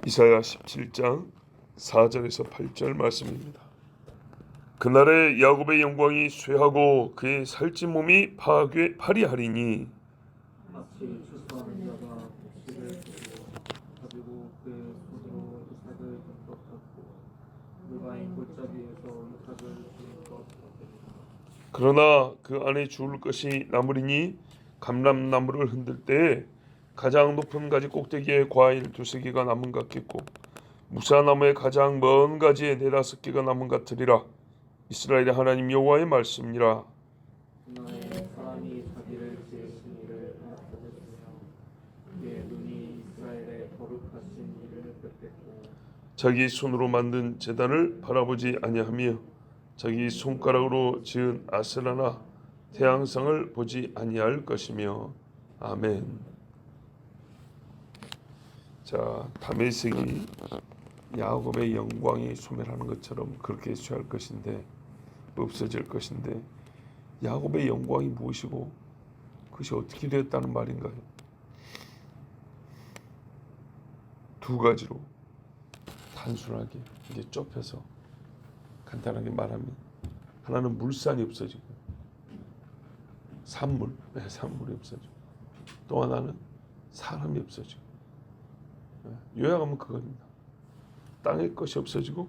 이사야 17장 4절에서 8절 말씀입니다. 그날에 야곱의 영광이 쇠하고 그의 살찐 몸이 파리하리니 마치 추수하는 자가 곡식을 두고 가지고 그 손으로 이삭을 든 것 같고 누가인 골짜기에서 이삭을 주는 것 같으리라. 그러나 그 안에 주울 것이 남으리니 감람나무를 흔들 때에 가장 높은 가지 꼭대기에 과일 두세 개가 남은 것 같겠고 무사나무의 가장 먼 가지에 네다섯 개가 남은 것 같으리라. 이스라엘의 하나님 여호와의 말씀이라. 그날에 사람이 자기를 지으신 이를 생각하겠으며 그의 눈이 이스라엘의 거룩하신 이를 뵙겠고 자기 손으로 만든 제단을 바라보지 아니하며 자기 손가락으로 지은 아세라나 태양상을 보지 아니할 것이며. 아멘. 자, 다메섹이 야곱의 영광이 소멸하는 것처럼 그렇게 취할 것인데, 없어질 것인데, 야곱의 영광이 무엇이고 그것이 어떻게 되었다는 말인가요? 두 가지로 단순하게 이게 좁혀서 간단하게 말하면, 하나는 물산이 없어지고 산물이 없어지고, 또 하나는 사람이 없어지고. 요약하면 그겁니다. 땅의 것이 없어지고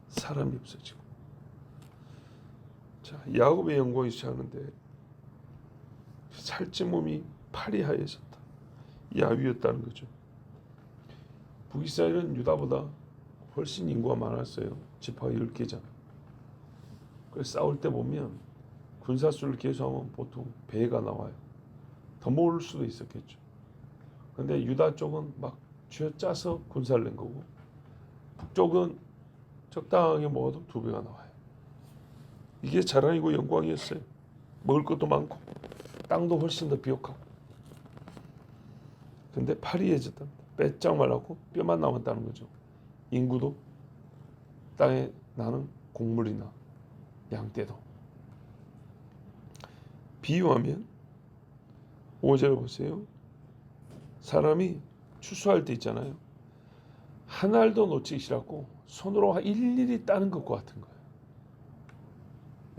사람이 없어지고. 자, 야곱의 영광이 취하는데 살찐 몸이 파리하여졌다. 야위였다는 거죠. 북이스라엘은 유다보다 훨씬 인구가 많았어요. 지파가 10개잖아. 그래서 싸울 때 보면 군사수를 계수하면 보통 배가 나와요. 더 모을 수도 있었겠죠. 근데 유다 쪽은 막 쥐어짜서 군사를 낸 거고, 북쪽은 적당하게 먹어도 2배가 나와요. 이게 자랑이고 영광이었어요. 먹을 것도 많고 땅도 훨씬 더 비옥하고. 근데 파리해졌답니다. 빼짝 말라고 뼈만 남았다는 거죠. 인구도 땅에 나는 곡물이나 양떼도. 비유하면 5절 보세요. 사람이 추수할 때 있잖아요. 한 알도 놓치기 싫었고 손으로 일일이 따는 것과 같은 거예요.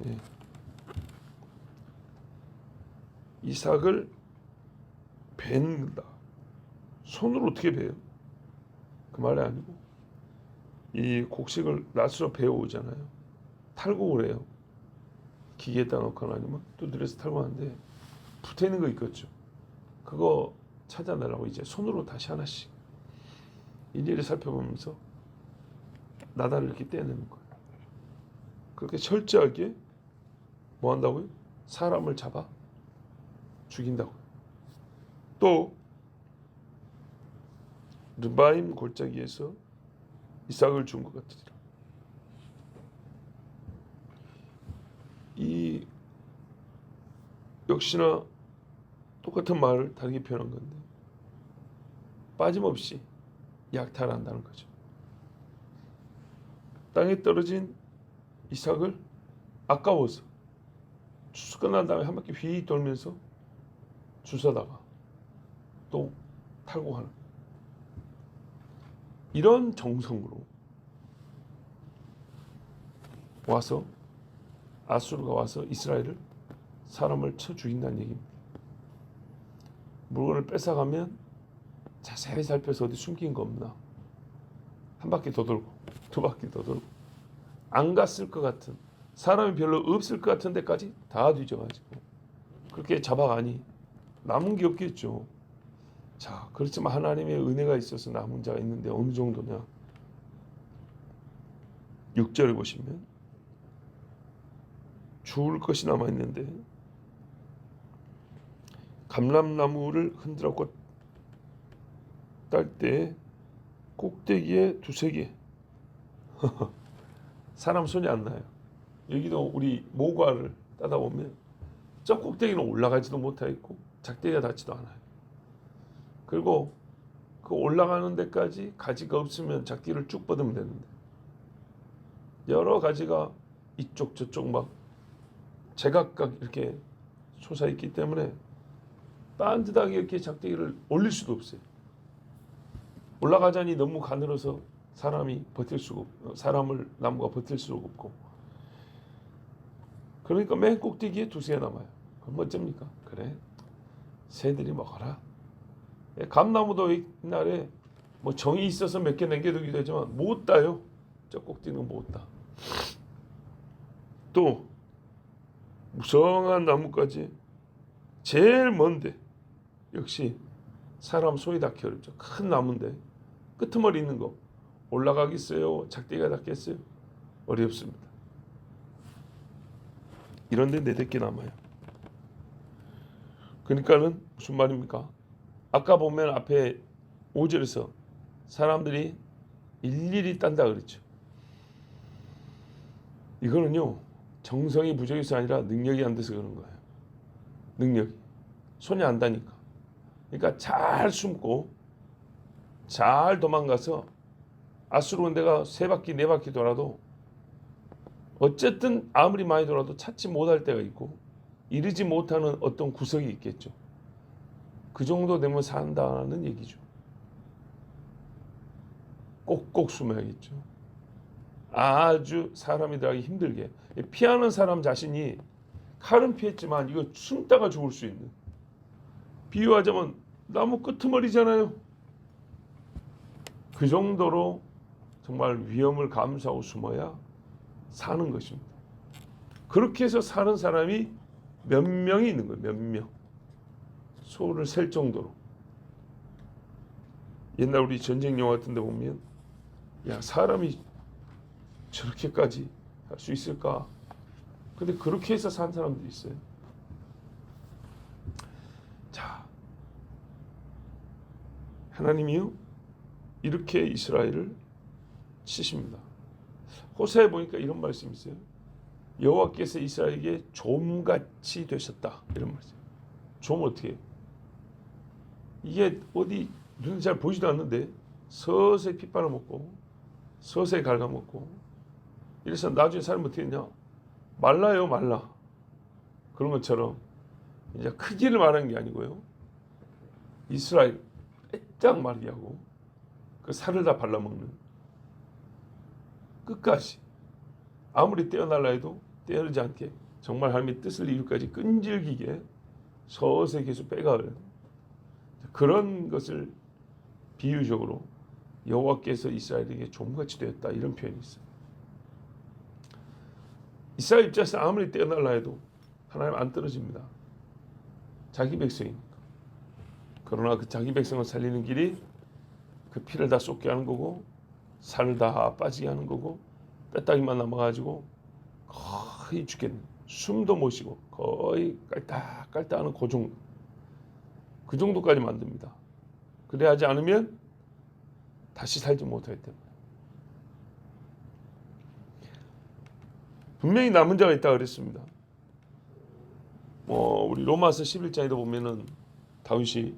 예. 이삭을 벤다. 손으로 어떻게 베요? 그 말이 아니고 이 곡식을 낫으로 베어오잖아요. 탈곡을 해요. 기계에다 넣거나 아니면 두드려서 탈곡하는데 붙어있는 거 있겠죠. 그거 찾아내라고 이제 손으로 다시 하나씩 일일이 살펴보면서 나다를 이렇게 떼내는 거예요. 그렇게 철저하게 뭐 한다고요? 사람을 잡아 죽인다고요. 또 르바임 골짜기에서 이삭을 준 것 같으리라. 이 역시나 똑같은 말을 다르게 표현한 건데, 빠짐없이 약탈한다는 거죠. 땅에 떨어진 이삭을 아까워서 추수 끝난 다음에 한 바퀴 휘 돌면서 주워다가 또 탈곡하는, 이런 정성으로 와서 아수르가 와서 이스라엘을 사람을 쳐 죽인다는 얘기입니다. 물건을 뺏어가면 자세히 살펴서 어디 숨긴 거 없나, 한 바퀴 더 돌고 2바퀴 더 돌고, 안 갔을 것 같은, 사람이 별로 없을 것 같은 데까지 다 뒤져가지고 그렇게 잡아가니 남은 게 없겠죠. 자, 그렇지만 하나님의 은혜가 있어서 남은 자가 있는데 어느 정도냐. 6절에 보시면 주울 것이 남아있는데 감람나무를 흔들었고 딸 때 꼭대기에 2-3개 사람 손이 안 나요. 여기도 우리 모과를 따다 보면 저 꼭대기는 올라가지도 못하겠고 작대기가 닿지도 않아요. 그리고 그 올라가는 데까지 가지가 없으면 작대기를 쭉 뻗으면 되는데 여러 가지가 이쪽 저쪽 막 제각각 이렇게 솟아있기 때문에 딴짓하게 이렇게 작대기를 올릴 수도 없어요. 올라가자니 너무 가늘어서 사람을 나무가 버틸 수가 없고, 그러니까 맨 꼭대기에 두새가 남아요. 그럼 어쩝니까? 그래, 새들이 먹어라. 감나무도 옛날에 뭐 정이 있어서 몇 개 남겨두기도 하지만 못 따요. 저 꼭대기는 못 따. 또 무성한 나무까지 제일 먼데 역시 사람 손이 닿기 어렵죠. 큰 나무인데 끄트머리 있는 거 올라가겠어요? 작대기가 닿겠어요? 어렵습니다. 이런데 네댓개 남아요. 그러니까는 무슨 말입니까? 아까 보면 앞에 5절에서 사람들이 일일이 딴다 그랬죠. 이거는요, 정성이 부족해서 아니라 능력이 안 돼서 그런 거예요. 능력이 손이 안 닿으니까. 그러니까 잘 숨고 잘 도망가서 아수르는 데가 3바퀴 4바퀴 돌아도 어쨌든 아무리 많이 돌아도 찾지 못할 때가 있고 이르지 못하는 어떤 구석이 있겠죠. 그 정도 되면 산다는 얘기죠. 꼭꼭 숨어야겠죠. 아주 사람이 들어가기 힘들게. 피하는 사람 자신이 칼은 피했지만 이거 숨다가 죽을 수 있는, 비유하자면 나무 끄트머리잖아요. 그 정도로 정말 위험을 감수하고 숨어야 사는 것입니다. 그렇게 해서 사는 사람이 몇 명이 있는 거예요. 몇 명. 소를 셀 정도로. 옛날 우리 전쟁 영화 같은 데 보면 야, 사람이 저렇게까지 할 수 있을까? 근데 그렇게 해서 산 사람도 있어요. 자, 하나님이요 이렇게 이스라엘을 치십니다. 호세에 보니까 이런 말씀이 있어요. 여호와께서 이스라엘에게 좀같이 되셨다, 이런 말씀. 좀 어떻게 해요? 이게 어디 눈에 잘 보이지도 않는데 서서히 핏발을 먹고 서서히 갉아먹고, 이래서 나중에 사람이 어떻게 했냐? 말라요, 말라. 그런 것처럼 이제 크기를 말하는 게 아니고요, 이스라엘 빼짝 마르게 하고 그 살을 다 발라먹는, 끝까지 아무리 떼어날라 해도 떼어내지 않게 정말 하나님의 뜻을 이루기까지 끈질기게 서서히 계속 빼가는 그런 것을 비유적으로 여호와께서 이스라엘에게 좀같이 되었다, 이런 표현이 있어요. 이스라엘 입장에서 아무리 떼어날라 해도 하나님 안 떨어집니다. 자기 백성이니까. 그러나 그 자기 백성을 살리는 길이 그 피를 다 쏟게 하는 거고 살을 다 빠지게 하는 거고 뼈다귀만 남아가지고 거의 죽겠는, 숨도 못 쉬고 거의 깔딱깔딱하는 그 정도까지 만듭니다. 그래야 하지 않으면 다시 살지 못하기 때문에. 분명히 남은 자가 있다 그랬습니다. 우리 로마서 11장에도 보면은 바울이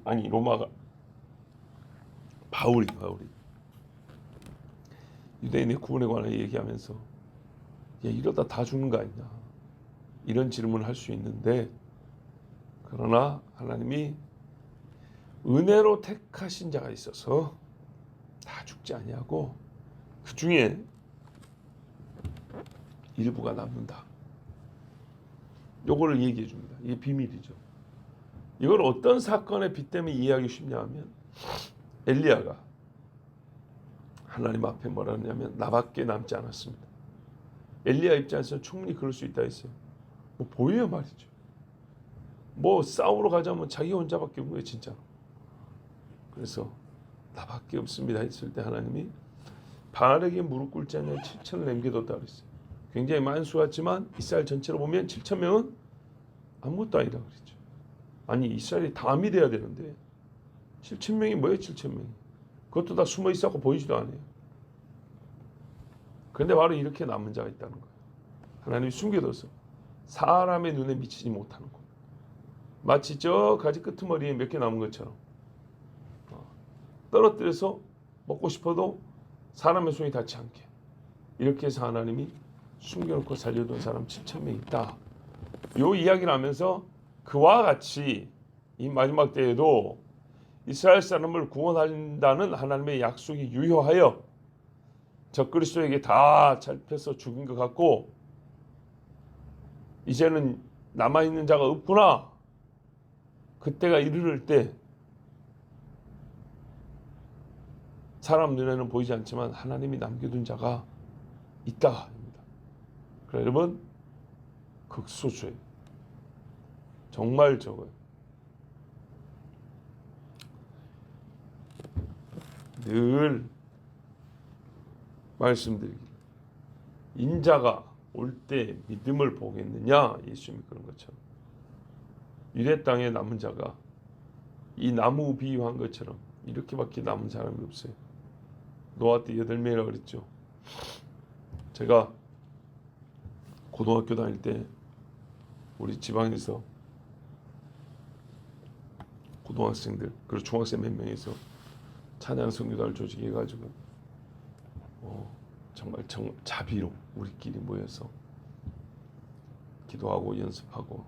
유대인의 구원에 관해 얘기하면서 야, 이러다 다 죽는 거 아니냐, 이런 질문을 할 수 있는데, 그러나 하나님이 은혜로 택하신 자가 있어서 다 죽지 아니하고 그 중에 일부가 남는다. 요거를 얘기해 줍니다. 이게 비밀이죠. 이걸 어떤 사건의 빗 때문에 이해하기 쉽냐 하면, 엘리야가 하나님 앞에 뭐라 하냐면 나밖에 남지 않았습니다. 엘리야 입장에서는 충분히 그럴 수 있다 했어요. 보여요 말이죠. 싸우러 가자면 자기 혼자밖에 없는 거예요, 진짜로. 그래서 나밖에 없습니다 했을 때 하나님이 바알에게 무릎 꿇지 않는 7천을 남겨뒀다 그랬어요. 굉장히 만수하지만 이스라엘 전체로 보면 7천 명은 아무것도 아니다 그랬죠. 아니, 이스라엘이 담이 돼야 되는데 7천 명이 뭐예요? 7천 명이. 그것도 다 숨어 있었고 보이지도 않아요. 그런데 바로 이렇게 남은 자가 있다는 거예요. 하나님이 숨겨둬서 사람의 눈에 미치지 못하는 것. 마치 저 가지 끄트머리에 몇 개 남은 것처럼 떨어뜨려서 먹고 싶어도 사람의 손이 닿지 않게, 이렇게 해서 하나님이 숨겨놓고 살려둔 사람 7천 명 있다. 이 이야기를 하면서 그와 같이 이 마지막 때에도 이스라엘 사람을 구원한다는 하나님의 약속이 유효하여 적그리스도에게 다 잡혀서 죽인 것 같고 이제는 남아있는 자가 없구나. 그때가 이르를 때 사람 눈에는 보이지 않지만 하나님이 남겨둔 자가 있다. 그러니까 여러분 극소수예요. 정말 적어요. 늘 말씀드리기 인자가 올 때 믿음을 보겠느냐 예수님이 그런 것처럼 유대 땅에 남은 자가 이 나무 비유한 것처럼 이렇게밖에 남은 사람이 없어요. 노아 때 8명이라고 그랬죠. 제가 고등학교 다닐 때 우리 지방에서 고등학생들 그리고 중학생 몇 명이서 찬양 선교단을 조직해가지고 정말 자비로 우리끼리 모여서 기도하고 연습하고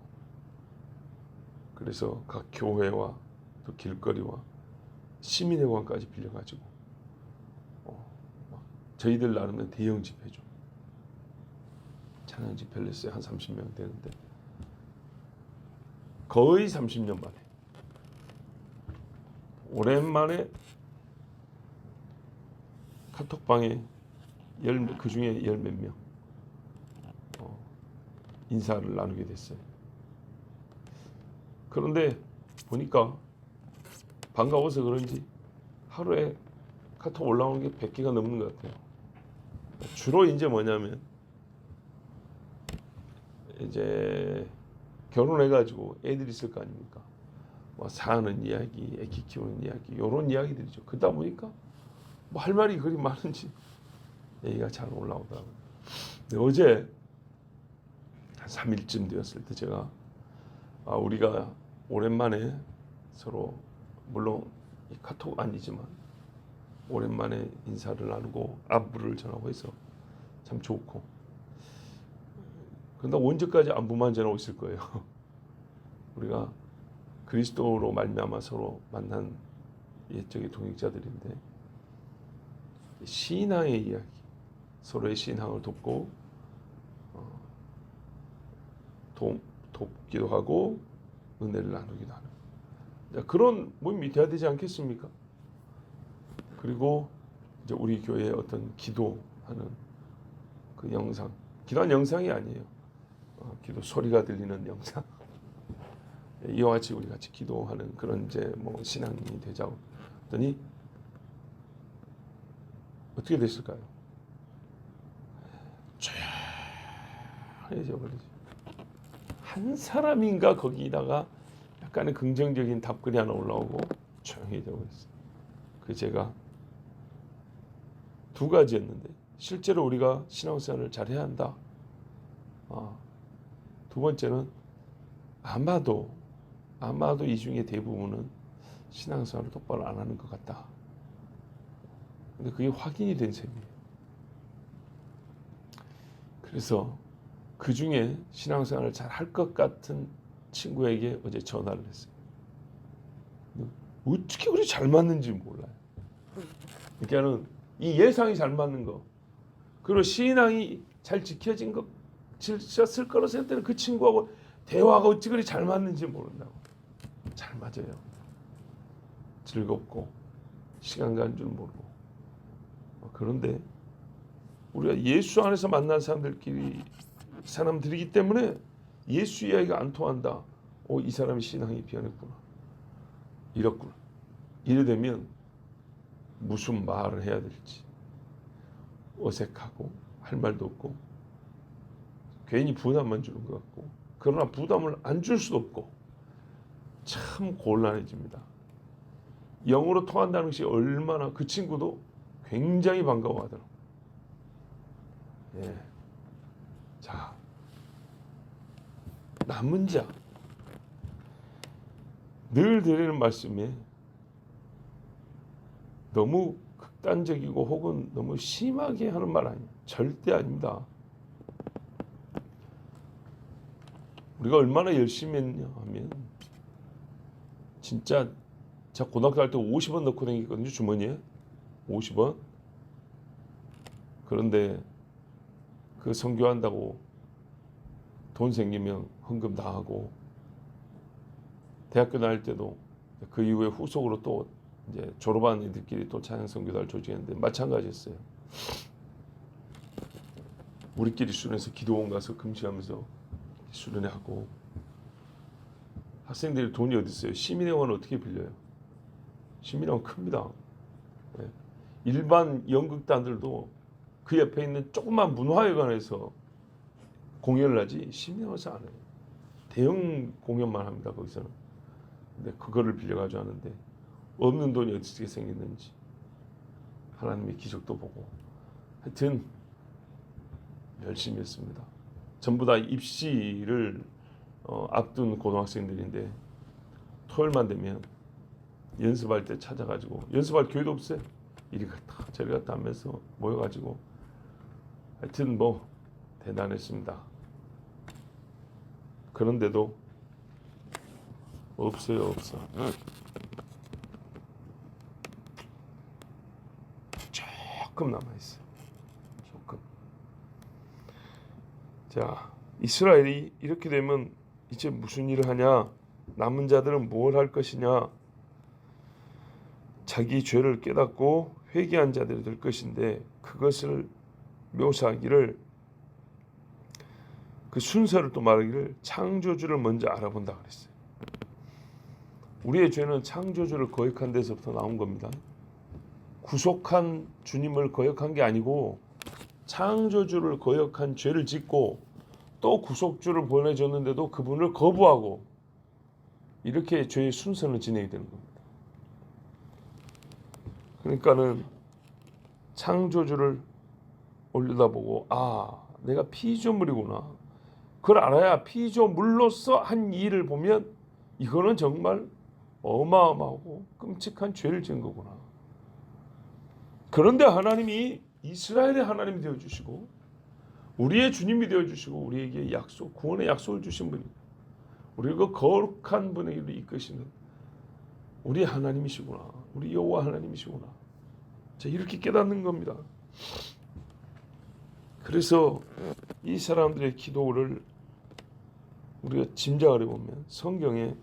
그래서 각 교회와 또 길거리와 시민회관까지 빌려가지고 저희들 나름의 대형 집회죠. 찬양 집회를 했어요. 한 30명 되는데 거의 30년 만에 오랜만에 카톡방에 그 중에 열 몇 명 인사를 나누게 됐어요. 그런데 보니까 반가워서 그런지 하루에 카톡 올라오는 게 100개가 넘는 것 같아요. 주로 이제 뭐냐면 이제 결혼해가지고 애들 있을 거 아닙니까? 뭐 사는 이야기, 애기 키우는 이야기, 이런 이야기들이죠. 그러다 보니까 뭐 할 말이 그리 많은지 얘기가 잘 올라오더라고요. 근데 어제 한 3일쯤 되었을 때 제가 우리가 오랜만에 서로 물론 카톡 아니지만 오랜만에 인사를 나누고 안부를 전하고 해서 참 좋고 그런데 언제까지 안부만 전하고 있을 거예요. 우리가 그리스도로 말미암아 서로 만난 옛적의 동역자들인데 신앙의 이야기 서로의 신앙을 돕고 돕기도 하고 은혜를 나누기도 하는 그런 모임이 돼야 되지 않겠습니까? 그리고 이제 우리 교회의 어떤 기도하는 그 영상, 기도한 영상이 아니에요. 기도 소리가 들리는 영상. 이와 같이 우리 같이 기도하는 그런 이제 뭐 신앙이 되자고 했더니 어떻게 됐을까요? 조용해져 버리죠. 한 사람인가 거기다가 약간의 긍정적인 답글이 하나 올라오고 조용해져 버렸어요. 그 제가 두 가지였는데 실제로 우리가 신앙생활을 잘해야 한다. 두 번째는 아마도 이 중에 대부분은 신앙생활을 똑바로 안 하는 것 같다. 근데 그게 확인이 된 셈이에요. 그래서 그 중에 신앙생활을 잘 할 것 같은 친구에게 어제 전화를 했어요. 어떻게 그리 잘 맞는지 몰라요. 그러니까는 이 예상이 잘 맞는 거, 그리고 신앙이 잘 지켜진 거, 지켰을 거로 생각되는 그 친구하고 대화가 어찌 그리 잘 맞는지 모른다고. 잘 맞아요. 즐겁고 시간 가는 줄 모르고. 그런데 우리가 예수 안에서 만난 사람들이기 때문에 예수 이야기가 안 통한다. 이 사람이 신앙이 변했구나. 이렇구나. 이래 되면 무슨 말을 해야 될지 어색하고 할 말도 없고 괜히 부담만 주는 것 같고 그러나 부담을 안 줄 수도 없고 참 곤란해집니다. 영어로 통한다는 것이 얼마나 그 친구도 굉장히 반가워하더라고요. 예. 자, 남은 자 늘 드리는 말씀에 너무 극단적이고 혹은 너무 심하게 하는 말 아니에요. 절대 아닙니다. 우리가 얼마나 열심히 했냐 하면 진짜 제가 고등학교 할 때 50원 넣고 다녔거든요, 주머니에. 50원. 그런데 그 선교한다고 돈 생기면 헌금 다 하고, 대학교 다닐 때도 그 이후에 후속으로 또 이제 졸업한 애들끼리 또 찬양 선교단을 조직했는데 마찬가지였어요. 우리끼리 수련해서 기도원 가서 금식하면서 수련회하고, 학생들이 돈이 어디 있어요? 시민회관을 어떻게 빌려요? 시민회관 큽니다. 네. 일반 연극단들도 그 옆에 있는 조그만 문화회관에서 공연을 하지 시민회관에서 안 해요. 대형 공연만 합니다, 거기서는. 근데 그거를 빌려가지고 하는데 없는 돈이 어떻게 생겼는지 하나님의 기적도 보고, 하여튼 열심히 했습니다. 전부 다 입시를 앞둔 고등학생들인데 토요일만 되면 연습할 때 찾아가지고, 연습할 교회도 없어요. 이리 갔다 저리 갔다 하면서 모여가지고, 하여튼 뭐 대단했습니다. 그런데도 없어요, 없어. 조금 남아있어요. 조금. 자, 이스라엘이 이렇게 되면 이제 무슨 일을 하냐? 남은 자들은 뭘 할 것이냐? 자기 죄를 깨닫고 회개한 자들이 될 것인데, 그것을 묘사하기를, 그 순서를 또 말하기를 창조주를 먼저 알아본다 그랬어요. 우리의 죄는 창조주를 거역한 데서부터 나온 겁니다. 구속한 주님을 거역한 게 아니고 창조주를 거역한 죄를 짓고, 또 구속주를 보내줬는데도 그분을 거부하고, 이렇게 죄의 순서는 진행이 되는 겁니다. 그러니까는 창조주를 올려다보고, 아, 내가 피조물이구나. 그걸 알아야 피조물로서 한 일을 보면 이거는 정말 어마어마하고 끔찍한 죄를 지은 거구나. 그런데 하나님이 이스라엘의 하나님이 되어주시고 우리의 주님이 되어주시고 우리에게 약속, 구원의 약속을 주신 분이, 우리를 그 거룩한 분에게로 이끄시는 우리 하나님이시구나. 우리 여호와 하나님이시구나. 자, 이렇게 깨닫는 겁니다. 그래서 이 사람들의 기도를 우리가 짐작을 해보면 성경에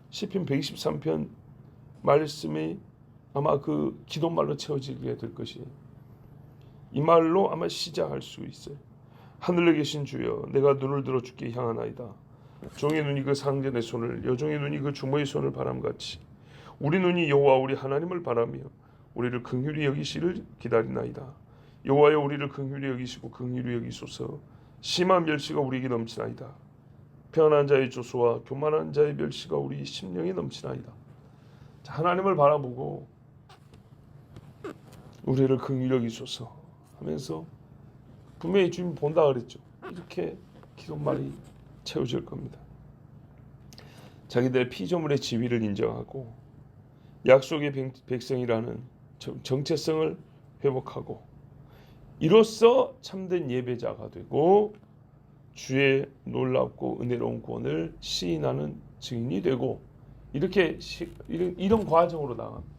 시편 123편 말씀이 아마 그 기도말로 채워지게 될 것이에요. 이 말로 아마 시작할 수 있어요. 하늘에 계신 주여, 내가 눈을 들어 주께 향하나이다. 종의 눈이 그 상전의 손을, 여종의 눈이 그 주모의 손을 바람같이 우리 눈이 여호와 우리 하나님을 바라며 우리를 긍휼히 여기시를 기다리나이다. 여호와여, 우리를 긍휼히 여기시고 긍휼히 여기소서. 심한 멸시가 우리에게 넘치나이다. 편한 자의 조소와 교만한 자의 멸시가 우리 심령에 넘치나이다. 자, 하나님을 바라보고 우리를 긍휼히 여기소서 하면서 분명히 주님 본다 그랬죠. 이렇게 기도말이 채워질 겁니다. 자기들의 피조물의 지위를 인정하고 약속의 백성이라는 정체성을 회복하고, 이로써 참된 예배자가 되고 주의 놀랍고 은혜로운 구원을 시인하는 증인이 되고, 이렇게 이런 과정으로 나갑니다.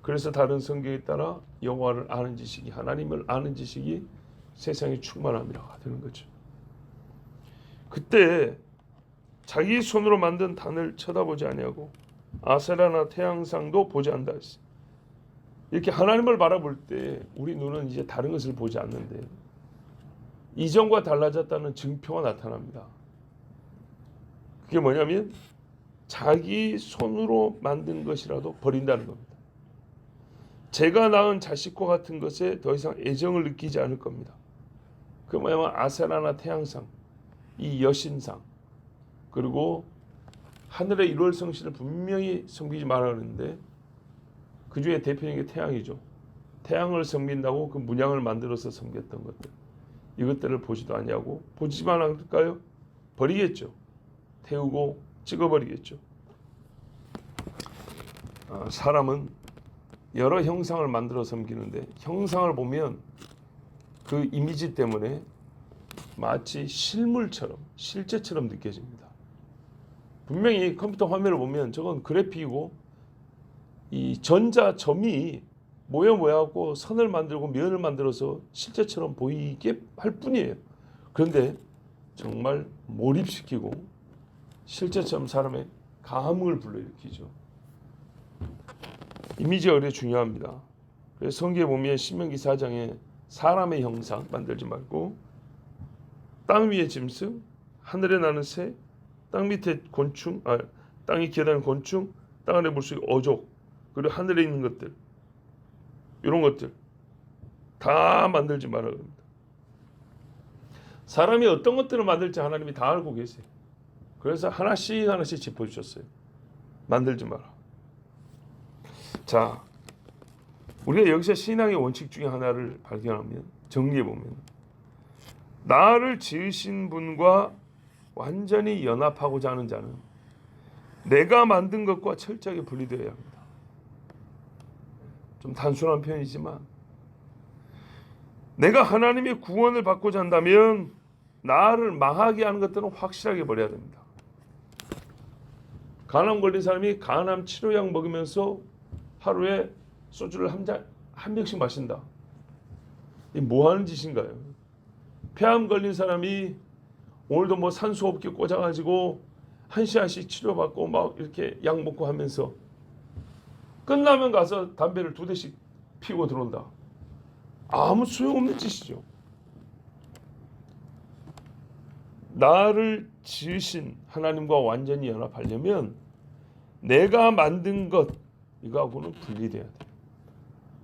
그래서 다른 성경에 따라 여호와를 아는 지식이, 하나님을 아는 지식이 세상에 충만함이라고 되는 거죠. 그때 자기 손으로 만든 단을 쳐다보지 아니하고 아세라나 태양상도 보지 않는다 했어요. 이렇게 하나님을 바라볼 때 우리 눈은 이제 다른 것을 보지 않는데 이전과 달라졌다는 증표가 나타납니다. 그게 뭐냐면 자기 손으로 만든 것이라도 버린다는 겁니다. 제가 낳은 자식과 같은 것에 더 이상 애정을 느끼지 않을 겁니다. 그 뭐냐면 아세라나 태양상, 이 여신상, 그리고 하늘의 1월 성신을 분명히 섬기지 말아야 하는데 그 중에 대표적인 게 태양이죠. 태양을 섬긴다고 그 문양을 만들어서 섬겼던 것들, 이것들을 보지도 아니하고, 보지만 않을까요? 버리겠죠. 태우고 찍어버리겠죠. 사람은 여러 형상을 만들어 섬기는데 형상을 보면 그 이미지 때문에 마치 실물처럼, 실제처럼 느껴집니다. 분명히 컴퓨터 화면을 보면 저건 그래픽이고 이 전자점이 모여하고 선을 만들고 면을 만들어서 실제처럼 보이게 할 뿐이에요. 그런데 정말 몰입시키고 실제처럼 사람의 감흥을 불러일으키죠. 이미지가 그래 중요합니다. 그래서 성경에 보면 신명기 4장에 사람의 형상 만들지 말고 땅 위의 짐승, 하늘에 나는 새, 땅 밑에 곤충, 땅이 기어다니는 곤충, 땅 아래 물속의 어족, 그리고 하늘에 있는 것들, 이런 것들 다 만들지 말아 그럽니다. 사람이 어떤 것들을 만들지 하나님이 다 알고 계세요. 그래서 하나씩 하나씩 짚어주셨어요. 만들지 마라. 자, 우리가 여기서 신앙의 원칙 중에 하나를 발견하면 정리해보면 나를 지으신 분과 완전히 연합하고자 하는 자는 내가 만든 것과 철저하게 분리되어야 합니다. 좀 단순한 표현이지만 내가 하나님의 구원을 받고자 한다면 나를 망하게 하는 것들은 확실하게 버려야 됩니다. 간암 걸린 사람이 간암 치료약 먹으면서 하루에 소주를 한 병씩 마신다. 이 뭐 하는 짓인가요? 폐암 걸린 사람이 오늘도 뭐 산소호흡기 꽂아가지고 한 시간씩 치료받고 막 이렇게 약 먹고 하면서 끝나면 가서 담배를 2대씩 피고 들어온다. 아무 소용없는 짓이죠. 나를 지으신 하나님과 완전히 연합하려면 내가 만든 것 이거하고는 분리돼야 돼요.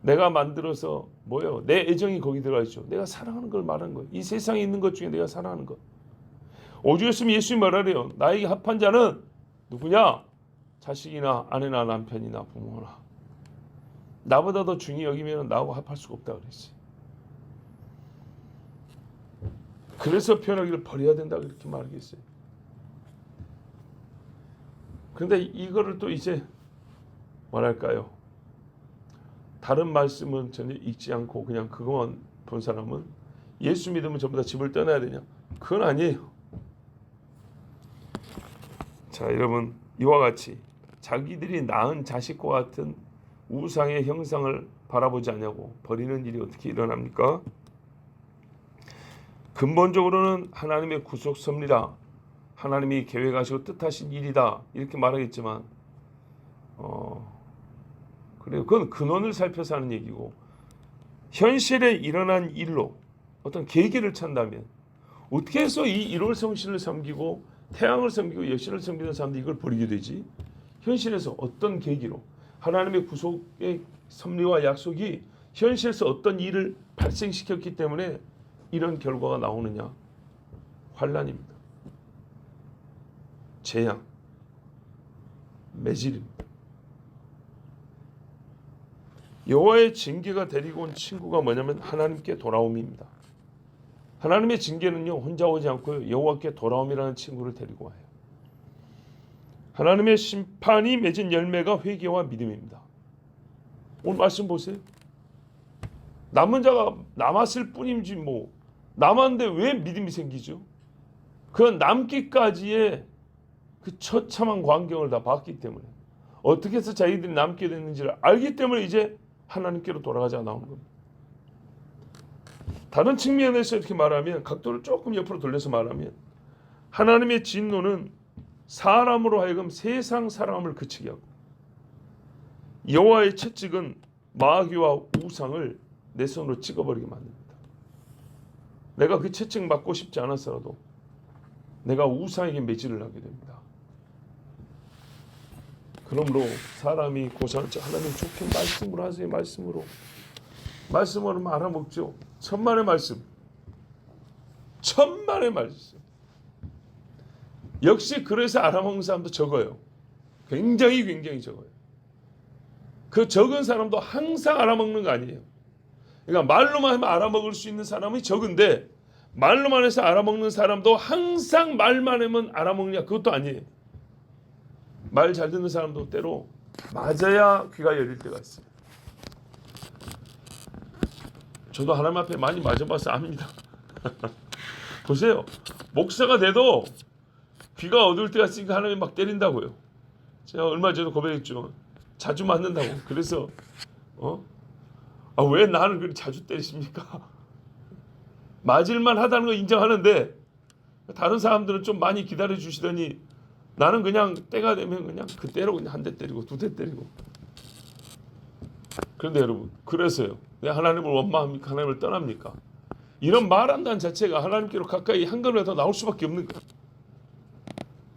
내가 만들어서 뭐예요? 내 애정이 거기 들어가 있죠. 내가 사랑하는 걸 말하는 거예요. 이 세상에 있는 것 중에 내가 사랑하는 것. 오죽했으면 예수님이 말하래요. 나에게 합한 자는 누구냐? 자식이나 아내나 남편이나 부모나. 나보다 더 중히 여기면 나하고 합할 수가 없다 그랬어요. 그래서 표현하기를 버려야 된다 그렇게 말하겠어요. 그런데 이거를 또 이제 뭐랄까요? 다른 말씀은 전혀 읽지 않고 그냥 그것만 본 사람은 예수 믿으면 전부 다 집을 떠나야 되냐? 그건 아니에요. 자, 여러분 이와 같이 자기들이 낳은 자식과 같은 우상의 형상을 바라보지 않냐고 버리는 일이 어떻게 일어납니까? 근본적으로는 하나님의 구속 섭리다. 하나님이 계획하시고 뜻하신 일이다. 이렇게 말하겠지만 그래요. 그건 근원을 살펴서 하는 얘기고 현실에 일어난 일로 어떤 계기를 찾는다면 어떻게 해서 이 1월 성신을 섬기고 태양을 섬기고 여신을 섬기는 사람들이 이걸 버리게 되지? 현실에서 어떤 계기로 하나님의 구속의 섭리와 약속이 현실에서 어떤 일을 발생시켰기 때문에 이런 결과가 나오느냐? 환난입니다. 재앙, 매질입니다. 여호와의 징계가 데리고 온 친구가 뭐냐면 하나님께 돌아옴입니다. 하나님의 징계는요 혼자 오지 않고요 여호와께 돌아옴이라는 친구를 데리고 와요. 하나님의 심판이 맺은 열매가 회개와 믿음입니다. 오늘 말씀 보세요. 남은 자가 남았을 뿐이지 뭐 남았는데 왜 믿음이 생기죠? 그 남기까지의 그 처참한 광경을 다 봤기 때문에 어떻게 해서 자기들이 남게 됐는지를 알기 때문에 이제 하나님께로 돌아가자 나오는 겁니다. 다른 측면에서 이렇게 말하면 각도를 조금 옆으로 돌려서 말하면 하나님의 진노는 사람으로 하여금 세상 사람을 그치게 하고 여호와의 채찍은 마귀와 우상을 내 손으로 찍어버리게 만듭니다. 내가 그 채찍 맞고 싶지 않았어도 내가 우상에게 매질을 하게 됩니다. 그러므로 사람이 고생할 때 하나님 좋게 말씀으로 하세요. 말씀으로 알아먹죠. 천만의 말씀. 역시 그래서 알아먹는 사람도 적어요. 굉장히 적어요. 그 적은 사람도 항상 알아먹는 거 아니에요. 그러니까 말로만 하면 알아먹을 수 있는 사람이 적은데 말로만 해서 알아먹는 사람도 항상 말만 하면 알아먹냐? 그것도 아니에요. 말 잘 듣는 사람도 때로 맞아야 귀가 열릴 때가 있어요. 저도 하나님 앞에 많이 맞아봐서 압니다. 보세요. 목사가 돼도 귀가 어두울 때가 있으니까 하나님이 막 때린다고요. 제가 얼마 전에 고백했죠. 자주 맞는다고. 그래서 왜 나를 그렇게 자주 때리십니까? 맞을만 하다는 거 인정하는데 다른 사람들은 좀 많이 기다려 주시더니 나는 그냥 때가 되면 그냥 그때로 그냥 한 대 때리고 두 대 때리고. 그런데 여러분, 그래서요, 내가 하나님을 원망합니까? 하나님을 떠납니까? 이런 말한다는 자체가 하나님께로 가까이 한 걸음이라도 나올 수밖에 없는 거예요.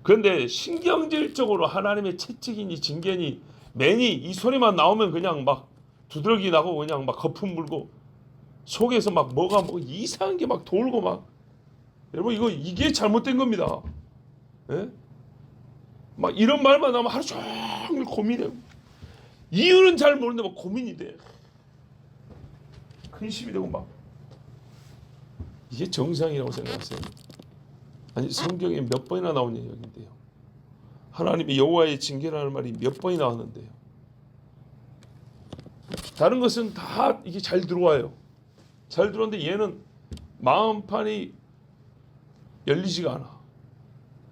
그런데 신경질적으로 하나님의 채찍이니 징계니 매니 이 소리만 나오면 그냥 막 두드러기 나고 그냥 막 거품 물고 속에서 막 뭐가 뭐 이상한 게 막 돌고 막. 여러분, 이게 잘못된 겁니다. 예? 막 이런 말만 나오면 하루 종일 고민해요. 이유는 잘 모르는데 막 고민이 돼. 근심이 되고 막. 이게 정상이라고 생각하세요? 아니, 성경에 몇 번이나 나온 얘기인데요. 하나님이 여호와의 징계라는 말이 몇 번이 나왔는데요. 다른 것은 다 이게 잘 들어와요. 잘 들어오는데 얘는 마음판이 열리지가 않아.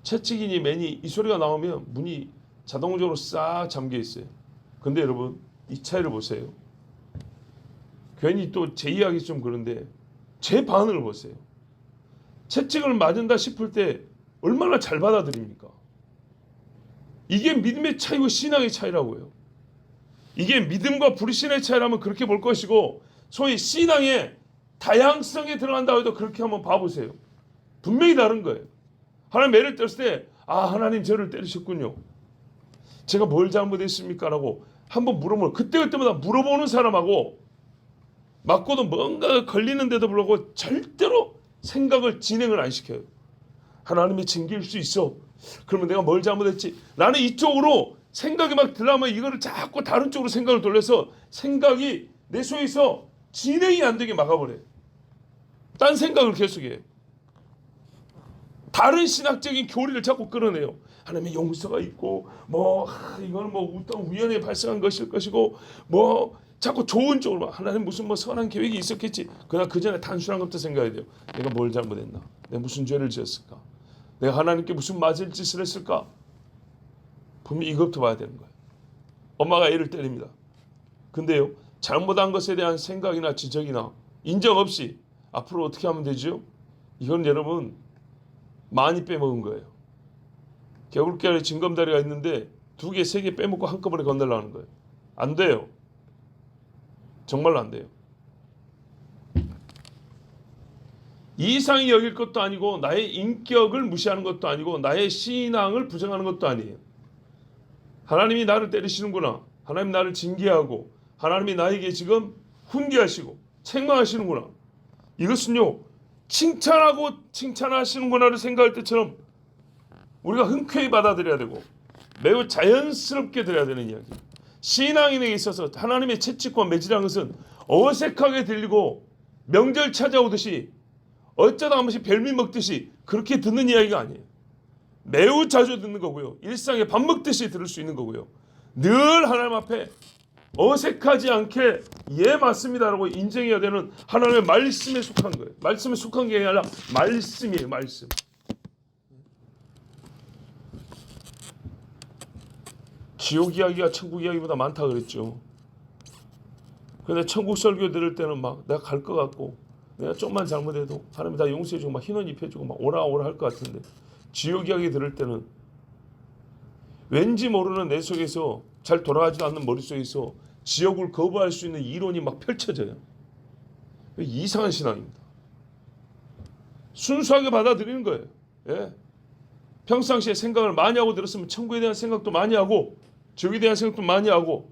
채찍이니 매니 이 소리가 나오면 문이 자동적으로 싹 잠겨 있어요. 근데 여러분, 이 차이를 보세요. 괜히 또 제 이야기 좀 그런데 제 반응을 보세요. 채찍을 맞은다 싶을 때 얼마나 잘 받아들입니까? 이게 믿음의 차이고 신앙의 차이라고요. 이게 믿음과 불신의 차이라면 그렇게 볼 것이고, 소위 신앙의 다양성에 들어간다고 해도 그렇게 한번 봐보세요. 분명히 다른 거예요. 하나님 매를 때렸을 때 하나님 저를 때리셨군요. 제가 뭘 잘못했습니까? 라고 한번 물어보는, 그때마다 물어보는 사람하고 맞고도 뭔가 걸리는데도 불구하고 절대로 생각을 진행을 안 시켜요. 하나님이 징계일 수 있어. 그러면 내가 뭘 잘못했지? 나는 이쪽으로 생각이 막 들어가면 이거를 자꾸 다른 쪽으로 생각을 돌려서 생각이 내 속에서 진행이 안 되게 막아버려요. 딴 생각을 계속해요. 다른 신학적인 교리를 자꾸 끌어내요. 하나님의 용서가 있고 이거는 어떤 우연히 발생한 것일 것이고 자꾸 좋은 쪽으로 하나님 무슨 선한 계획이 있었겠지. 그러나 그 전에 단순한 것부터 생각해야 돼요. 내가 뭘 잘못했나? 내가 무슨 죄를 지었을까? 내가 하나님께 무슨 맞을 짓을 했을까? 분명히 이것부터 봐야 되는 거예요. 엄마가 애를 때립니다. 근데요, 잘못한 것에 대한 생각이나 지적이나 인정 없이 앞으로 어떻게 하면 되죠? 이건 여러분 많이 빼먹은 거예요. 개울가에 징검다리가 있는데 2개, 3개 빼먹고 한꺼번에 건너려는 거예요. 안 돼요. 정말로 안 돼요. 이상히 여길 것도 아니고 나의 인격을 무시하는 것도 아니고 나의 신앙을 부정하는 것도 아니에요. 하나님이 나를 때리시는구나. 하나님 나를 징계하고 하나님이 나에게 지금 훈계하시고 책망하시는구나. 이것은요, 칭찬하고 칭찬하시는구나를 생각할 때처럼 우리가 흔쾌히 받아들여야 되고 매우 자연스럽게 들어야 되는 이야기. 신앙인에게 있어서 하나님의 채찍과 매질한 것은 어색하게 들리고 명절 찾아오듯이 어쩌다 한 번씩 별미 먹듯이 그렇게 듣는 이야기가 아니에요. 매우 자주 듣는 거고요. 일상에 밥 먹듯이 들을 수 있는 거고요. 늘 하나님 앞에 어색하지 않게 예 맞습니다라고 인정해야 되는 하나님의 말씀에 속한 거예요. 말씀에 속한 게 아니라 말씀이에요. 말씀. 지옥 이야기가 천국 이야기보다 많다 그랬죠. 근데 천국 설교 들을 때는 막 내가 갈 것 같고 내가 좀만 잘못해도 하나님이 다 용서해주고 막 흰옷 입혀주고 막 오라 할 것 같은데, 지옥 이야기 들을 때는 왠지 모르는 내 속에서 잘 돌아가지도 않는 머릿속에서 지옥을 거부할 수 있는 이론이 막 펼쳐져요. 이상한 신앙입니다. 순수하게 받아들이는 거예요. 예. 평상시에 생각을 많이 하고 들었으면 천국에 대한 생각도 많이 하고 지옥에 대한 생각도 많이 하고,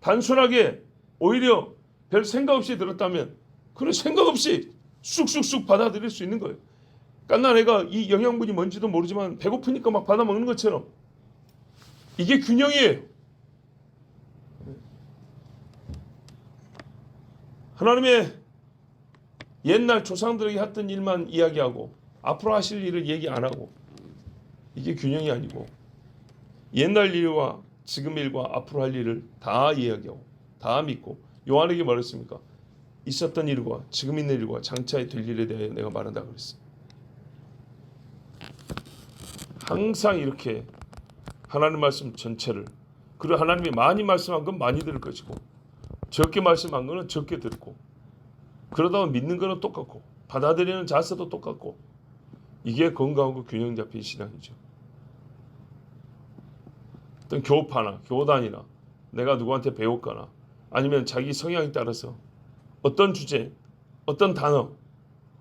단순하게 오히려 별 생각 없이 들었다면 그런 생각 없이 쑥쑥쑥 받아들일 수 있는 거예요. 깐난 애가 이 영양분이 뭔지도 모르지만 배고프니까 막 받아 먹는 것처럼 이게 균형이에요. 하나님의 옛날 조상들에게 했던 일만 이야기하고 앞으로 하실 일을 얘기 안 하고, 이게 균형이 아니고 옛날 일과 지금 일과 앞으로 할 일을 다 이야기하고 다 믿고, 요한에게 말했습니까? 있었던 일과 지금 있는 일과 장차 될 일에 대해 내가 말한다 그랬어요. 항상 이렇게 하나님 말씀 전체를 그리고 하나님이 많이 말씀한 건 많이 들을 것이고 적게 말씀한 거는 적게 듣고, 그러다 보면 믿는 거는 똑같고 받아들이는 자세도 똑같고, 이게 건강하고 균형 잡힌 신앙이죠. 어떤 교파나 교단이나 내가 누구한테 배웠거나 아니면 자기 성향에 따라서 어떤 주제, 어떤 단어,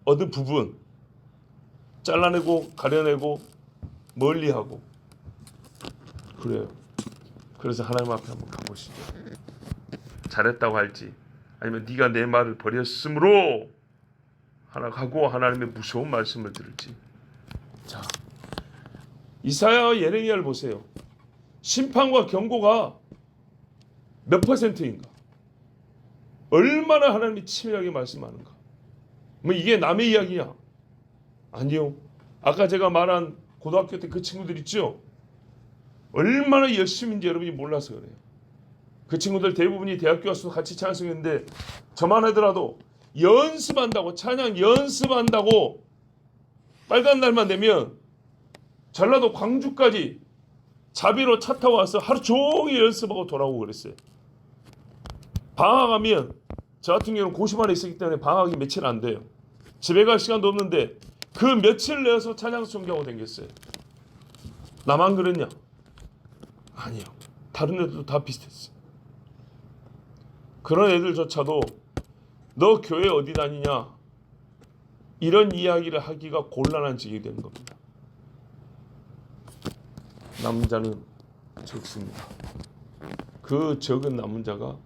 어떤 부분 잘라내고 가려내고 멀리하고 그래요. 그래서 하나님 앞에 한번 가보시죠. 잘했다고 할지 아니면 네가 내 말을 버렸으므로 하고 하나님의 무서운 말씀을 들을지. 자, 이사야와 예레미야를 보세요. 심판과 경고가 몇 퍼센트인가? 얼마나 하나님이 치밀하게 말씀하는가? 뭐 이게 남의 이야기야? 아니요. 아까 제가 말한 고등학교 때 그 친구들 있죠? 얼마나 열심인지 여러분이 몰라서 그래요. 그 친구들 대부분이 대학교 와서 같이 찬양했는데 저만 하더라도 연습한다고, 찬양 연습한다고 빨간 날만 되면 전라도 광주까지 자비로 차 타고 와서 하루 종일 연습하고 돌아오고 그랬어요. 방학하면 저 같은 경우는 고시 안에 있었기 때문에 방학이 며칠 안 돼요. 집에 갈 시간도 없는데 그 며칠 내어서 찬양 순교하고 다녔어요. 나만 그랬냐? 아니요. 다른 애들도 다 비슷했어요. 그런 애들조차도 너 교회 어디 다니냐? 이런 이야기를 하기가 곤란한 지경이 되는 겁니다. 남은 자는 적습니다. 그 적은 남은 자가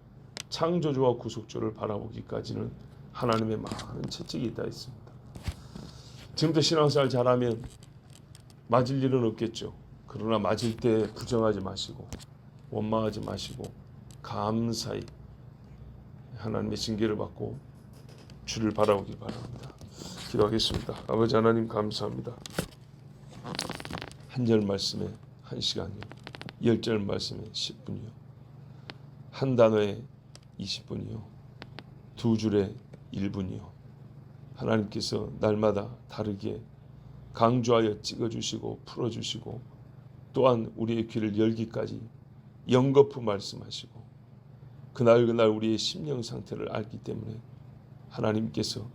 창조주와 구속주를 바라보기까지는 하나님의 많은 채찍이 있다 했습니다. 지금부터 신앙생활 잘하면 맞을 일은 없겠죠. 그러나 맞을 때 부정하지 마시고 원망하지 마시고 감사히 하나님의 징계를 받고 주를 바라보길 바랍니다. 기도하겠습니다. 아버지 하나님 감사합니다. 한 절 말씀에 1시간이요, 10절 말씀에 10분이요, 한 단어에 20분이요, 두 줄에 1분이요. 하나님께서 날마다 다르게 강조하여 찍어주시고 풀어주시고 또한 우리의 귀를 열기까지 영거푸 말씀하시고 그날 우리의 심령 상태를 알기 때문에 하나님께서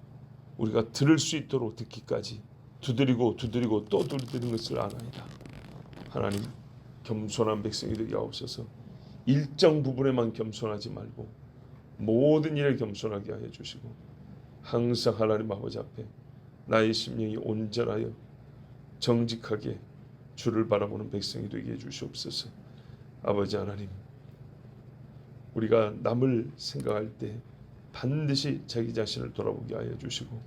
우리가 들을 수 있도록 듣기까지 두드리고 또 두드리는 것을 아나이다. 하나님, 겸손한 백성이 되게 하옵소서. 일정 부분에만 겸손하지 말고 모든 일에 겸손하게 하여 주시고 항상 하나님 아버지 앞에 나의 심령이 온전하여 정직하게 주를 바라보는 백성이 되게 해주시옵소서. 아버지 하나님, 우리가 남을 생각할 때 반드시 자기 자신을 돌아보게 하여 주시고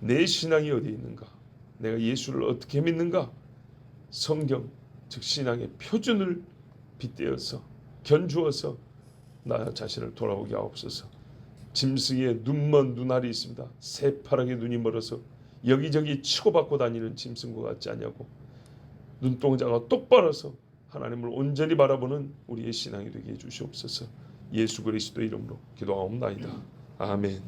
내 신앙이 어디에 있는가, 내가 예수를 어떻게 믿는가, 성경 즉 신앙의 표준을 빗대어서 견주어서 나 자신을 돌아보게 하옵소서. 짐승의 눈먼 눈알이 있습니다. 새파랗게 눈이 멀어서 여기저기 치고받고 다니는 짐승과 같지 않냐고 눈동자가 똑바라서 하나님을 온전히 바라보는 우리의 신앙이 되게 해주시옵소서. 예수 그리스도 이름으로 기도하옵나이다. 아멘.